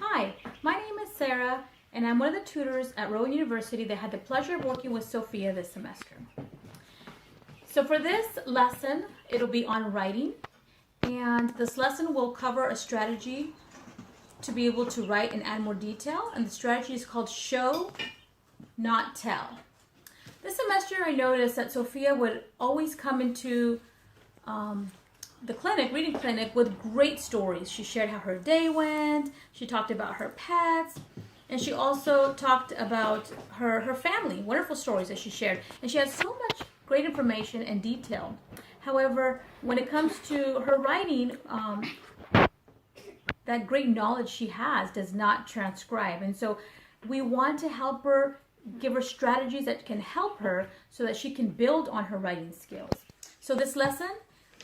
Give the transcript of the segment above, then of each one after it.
Hi, my name is Sarah, and I'm one of the tutors at Rowan University that had the pleasure of working with Sophia this semester. So for this lesson, it'll be on writing, and this lesson will cover a strategy to be able to write and add more detail, and the strategy is called show, not tell. This semester, I noticed that Sophia would always come into the reading clinic, with great stories. She shared how her day went, she talked about her pets, and she also talked about her family, wonderful stories that she shared. And she has so much great information and detail. However, when it comes to her writing, that great knowledge she has does not transcribe. And so we want to help her, give her strategies that can help her so that she can build on her writing skills. So this lesson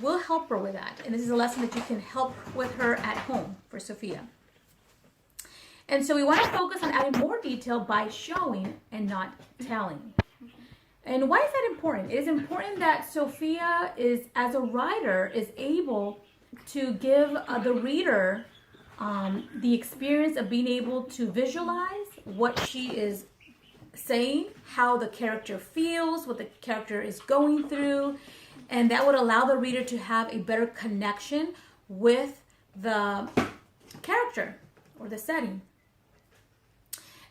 will help her with that. And this is a lesson that you can help with her at home for Sophia. And so we want to focus on adding more detail by showing and not telling. And why is that important? It is important that Sophia is, as a writer, is able to give the reader the experience of being able to visualize what she is saying, how the character feels, what the character is going through, and that would allow the reader to have a better connection with the character or the setting.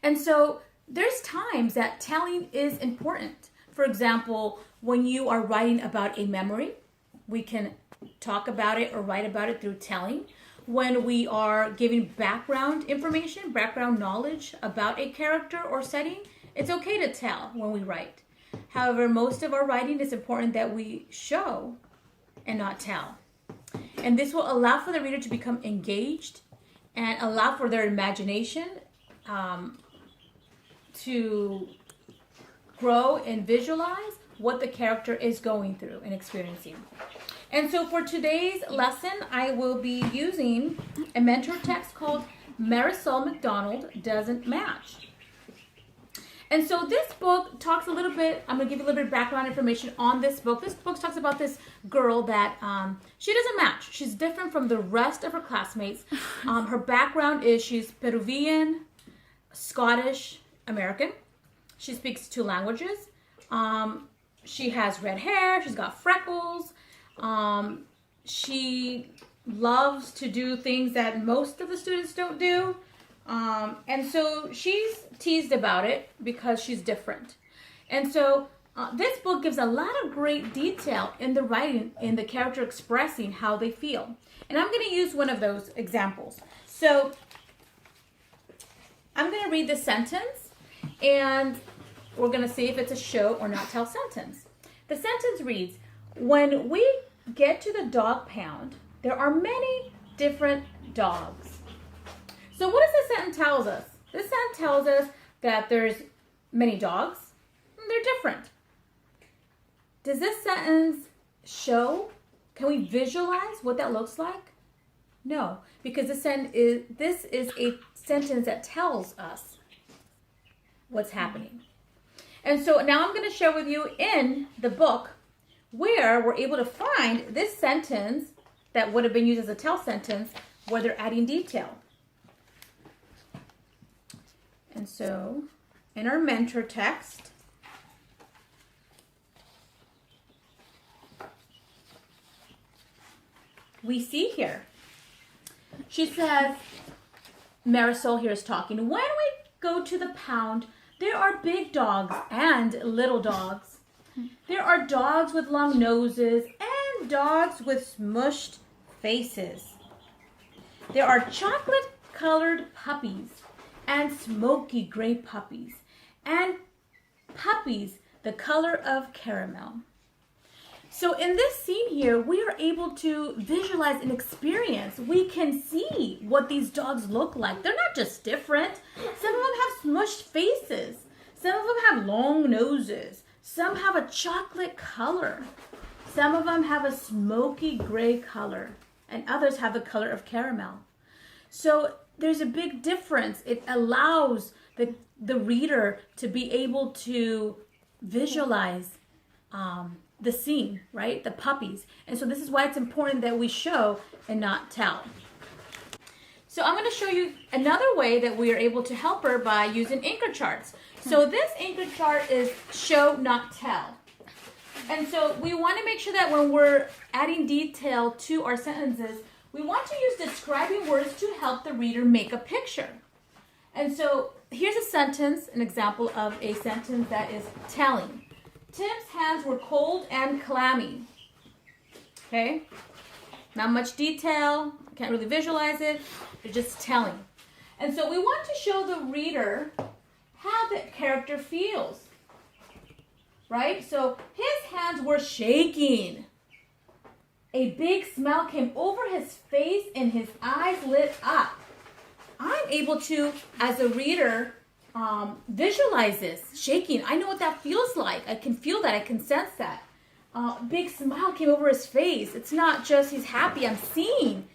And so there's times that telling is important. For example, when you are writing about a memory, we can talk about it or write about it through telling. When we are giving background information, background knowledge about a character or setting, it's okay to tell when we write. However, most of our writing is important that we show and not tell. And this will allow for the reader to become engaged and allow for their imagination to grow and visualize what the character is going through and experiencing. And so for today's lesson, I will be using a mentor text called Marisol McDonald Doesn't Match. And so this book talks a little bit, I'm going to give you a little bit of background information on this book. This book talks about this girl that she doesn't match. She's different from the rest of her classmates. Her background is she's Peruvian, Scottish, American. She speaks 2 languages. She has red hair. She's got freckles. She loves to do things that most of the students don't do. And so she's teased about it because she's different. And so this book gives a lot of great detail in the writing, in the character expressing how they feel. And I'm going to use one of those examples. So I'm going to read the sentence, and we're going to see if it's a show or not tell sentence. The sentence reads, "When we get to the dog pound, there are many different dogs." So what does this sentence tell us? This sentence tells us that there's many dogs, and they're different. Does this sentence show? Can we visualize what that looks like? No, because this is a sentence that tells us what's happening. And so now I'm going to share with you in the book where we're able to find this sentence that would have been used as a tell sentence where they're adding detail. And so, in our mentor text, we see here, she says, Marisol here is talking, "When we go to the pound, there are big dogs and little dogs. There are dogs with long noses and dogs with smushed faces. There are chocolate-colored puppies and smoky gray puppies, and puppies the color of caramel." So in this scene here, we are able to visualize and experience. We can see what these dogs look like. They're not just different. Some of them have smushed faces. Some of them have long noses. Some have a chocolate color. Some of them have a smoky gray color, and others have the color of caramel. So there's a big difference. It allows the reader to be able to visualize the scene, right? The puppies. And so this is why it's important that we show and not tell. So I'm going to show you another way that we are able to help her by using anchor charts. So this anchor chart is show, not tell. And so we want to make sure that when we're adding detail to our sentences, we want to use describing words to help the reader make a picture. And so here's a sentence, an example of a sentence that is telling. Tim's hands were cold and clammy. Okay? Not much detail. Can't really visualize it. They're just telling. And so we want to show the reader how the character feels. Right? So his hands were shaking. A big smile came over his face and his eyes lit up. I'm able to, as a reader, visualize this shaking. I know what that feels like. I can feel that. I can sense that. Big smile came over his face. It's not just he's happy. I'm seeing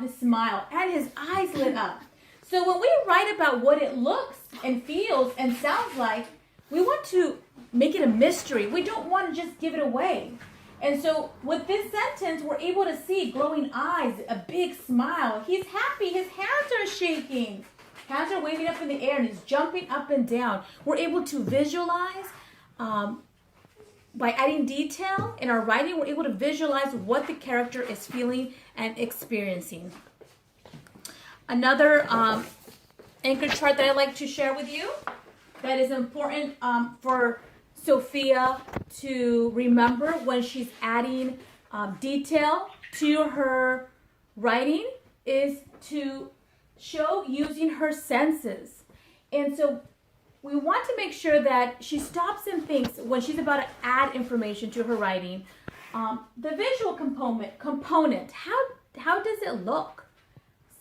his smile and his eyes lit up. So when we write about what it looks and feels and sounds like, we want to make it a mystery. We don't want to just give it away. And so with this sentence, we're able to see glowing eyes, a big smile. He's happy. His hands are shaking. Hands are waving up in the air and he's jumping up and down. We're able to visualize by adding detail in our writing. We're able to visualize what the character is feeling and experiencing. Another anchor chart that I'd like to share with you that is important for Sophia to remember when she's adding detail to her writing is to show using her senses. And so we want to make sure that she stops and thinks when she's about to add information to her writing. The visual component, how does it look?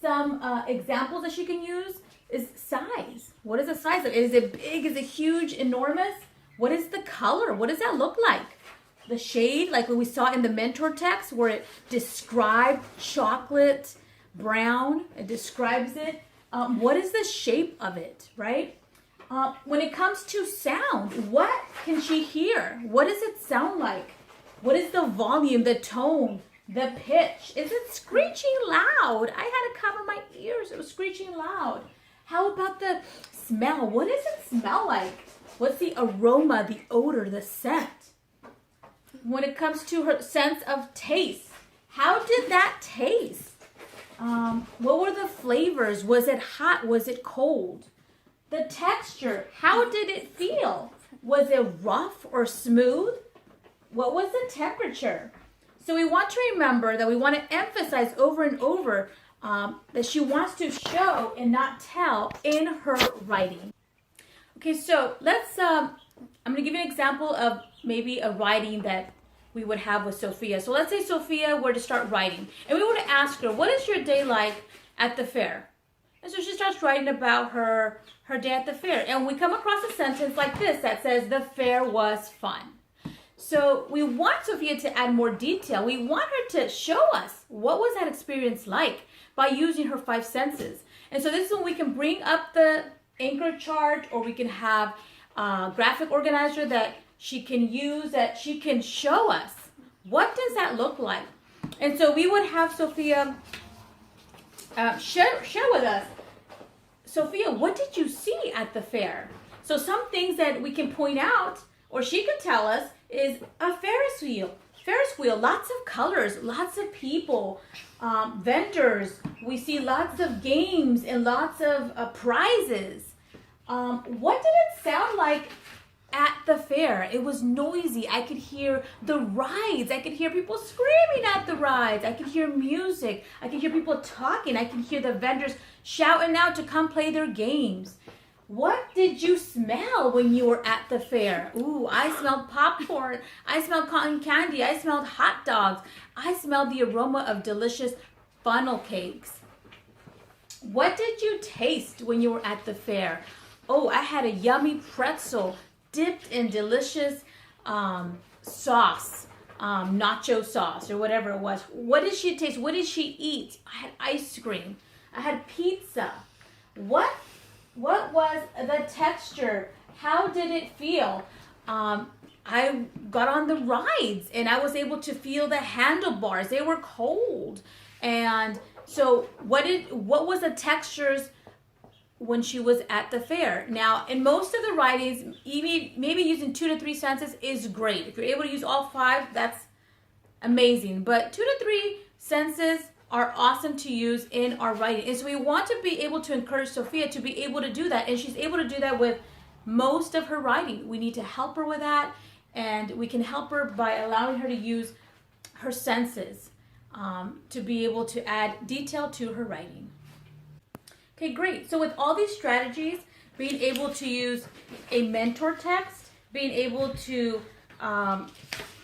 Some examples that she can use is size. What is the size of it? Is it big? Is it huge, enormous? What is the color? What does that look like? The shade, like what we saw in the mentor text where it described chocolate brown. It describes it. What is the shape of it, right? When it comes to sound, what can she hear? What does it sound like? What is the volume, the tone, the pitch? Is it screeching loud? I had to cover my ears. It was screeching loud. How about the smell? What does it smell like? What's the aroma, the odor, the scent? When it comes to her sense of taste, how did that taste? What were the flavors? Was it hot? Was it cold? The texture, how did it feel? Was it rough or smooth? What was the temperature? So we want to remember that we want to emphasize over and over that she wants to show and not tell in her writing. Okay, so let's, I'm going to give you an example of maybe a writing that we would have with Sophia. So let's say Sophia were to start writing, and we were to ask her, what is your day like at the fair? And so she starts writing about her day at the fair. And we come across a sentence like this that says, the fair was fun. So we want Sophia to add more detail. We want her to show us what was that experience like by using her 5 senses. And so this is when we can bring up the anchor chart, or we can have a graphic organizer that she can use, that she can show us what does that look like. And so we would have Sophia share with us, Sophia, what did you see at the fair? So some things that we can point out, or she could tell us, is a Ferris wheel. Ferris wheel, lots of colors, lots of people, vendors. We see lots of games and lots of prizes. What did it sound like at the fair? It was noisy. I could hear the rides. I could hear people screaming at the rides. I could hear music. I could hear people talking. I could hear the vendors shouting out to come play their games. What did you smell when you were at the fair? Ooh, I smelled popcorn. I smelled cotton candy. I smelled hot dogs. I smelled the aroma of delicious funnel cakes. What did you taste when you were at the fair? Oh, I had a yummy pretzel dipped in delicious sauce, nacho sauce or whatever it was. What did she taste? What did she eat? I had ice cream. I had pizza. What was the texture? How did it feel? I got on the rides and I was able to feel the handlebars. They were cold. And So what was the textures when she was at the fair? Now, in most of the writings, even maybe using 2 to 3 sentences is great. If you're able to use all 5, that's amazing. But 2 to 3 sentences are awesome to use in our writing. And so we want to be able to encourage Sophia to be able to do that. And she's able to do that with most of her writing. We need to help her with that. And we can help her by allowing her to use her senses to be able to add detail to her writing. Okay, great. So with all these strategies, being able to use a mentor text, being able to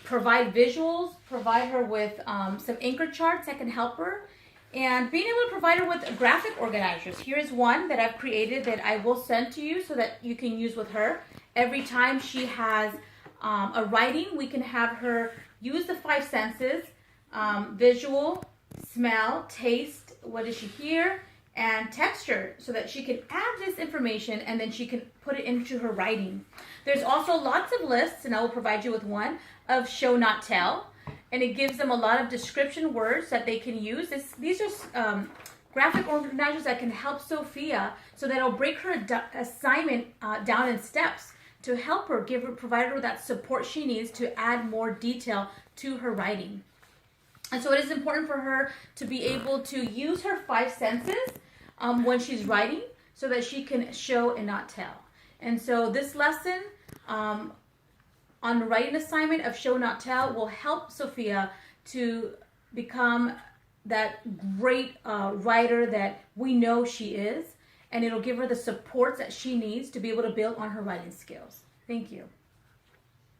provide visuals, provide her with some anchor charts that can help her, and being able to provide her with graphic organizers. Here's one that I've created that I will send to you so that you can use with her. Every time she has a writing, we can have her use the 5 senses, visual, smell, taste, what does she hear, and texture, so that she can add this information and then she can put it into her writing. There's also lots of lists, and I will provide you with one, of show not tell, and it gives them a lot of description words that they can use. These are graphic organizers that can help Sophia, so that it'll break her assignment down in steps to help her, provide her that support she needs to add more detail to her writing. And so it is important for her to be able to use her 5 senses when she's writing, so that she can show and not tell. And so this lesson on the writing assignment of show not tell will help Sophia to become that great writer that we know she is, and it'll give her the supports that she needs to be able to build on her writing skills. Thank you.